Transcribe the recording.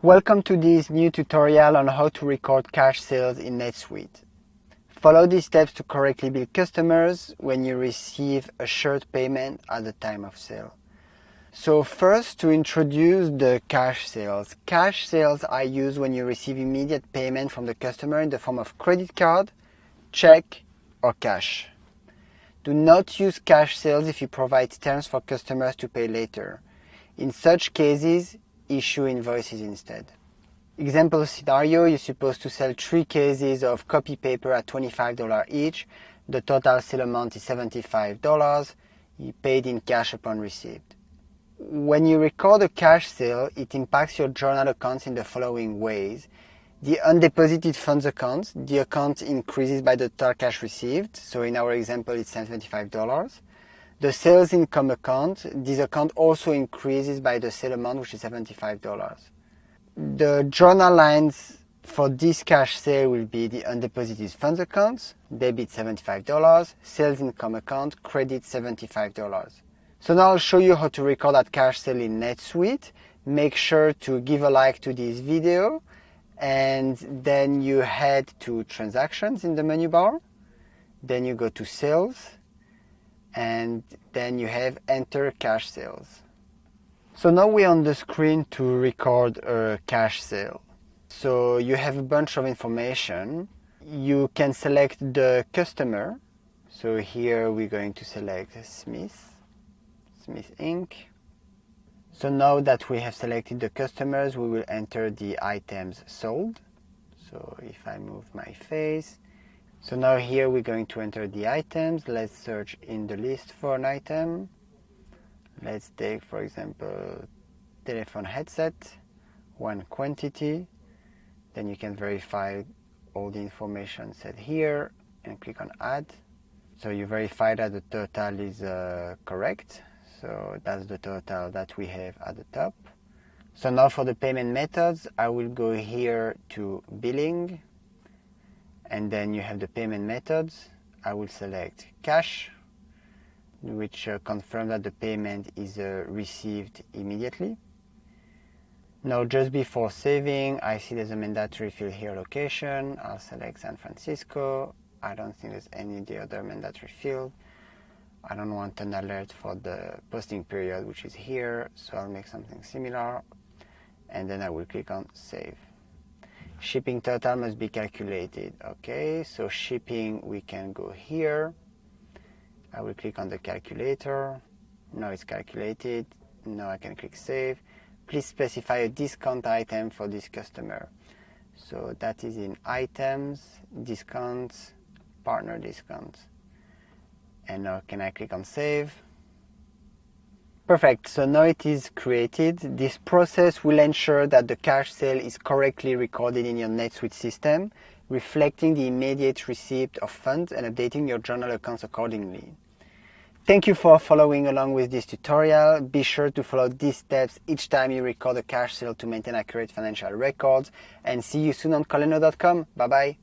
Welcome to this new tutorial on how to record cash sales in NetSuite. Follow these steps to correctly bill customers when you receive assured payment at the time of sale. So first, to introduce the cash sales. Cash sales are used when you receive immediate payment from the customer in the form of credit card, check, or cash. Do not use cash sales if you provide terms for customers to pay later. In such cases, issue invoices instead. Example scenario, you're supposed to sell 3 cases of copy paper at $25 each. The total sale amount is $75. You paid in cash upon receipt. When you record a cash sale, it impacts your journal accounts in the following ways. The undeposited funds account, the account increases by the total cash received. So in our example, it's $75. The sales income account, this account also increases by the sale amount, which is $75. The journal lines for this cash sale will be the undeposited funds account, debit $75, sales income account, credit $75. So now I'll show you how to record that cash sale in NetSuite. Make sure to give a like to this video, and then you head to transactions in the menu bar. Then you go to sales, and then you have enter cash sales. So now we're on the screen to record a cash sale. So you have a bunch of information. You can select the customer. So here we're going to select Smith Inc. So now that we have selected the customers, we will enter the items sold. So if I move my face, so now here we're going to enter the items. Let's search in the list for an item. Let's take, for example, telephone headset, one quantity. Then you can verify all the information set here and click on add. So you verify that the total is correct. So that's the total that we have at the top. So now for the payment methods, I will go here to billing. And then you have the payment methods. I will select cash, which confirms that the payment is received immediately. Now just before saving, I see there's a mandatory field here, location. I'll select San Francisco. I don't think there's any other mandatory field. I don't want an alert for the posting period, which is here, so I'll make something similar. And then I will click on save. Shipping total must be calculated. Okay, so shipping, we can go here. I will click on the calculator. Now it's calculated. Now I can click save. Please specify a discount item for this customer. So that is in items, discounts, partner discounts. And now can I click on save? Perfect, so now it is created. This process will ensure that the cash sale is correctly recorded in your NetSuite system, reflecting the immediate receipt of funds and updating your journal accounts accordingly. Thank you for following along with this tutorial. Be sure to follow these steps each time you record a cash sale to maintain accurate financial records, and see you soon on Kolleno.com. Bye bye.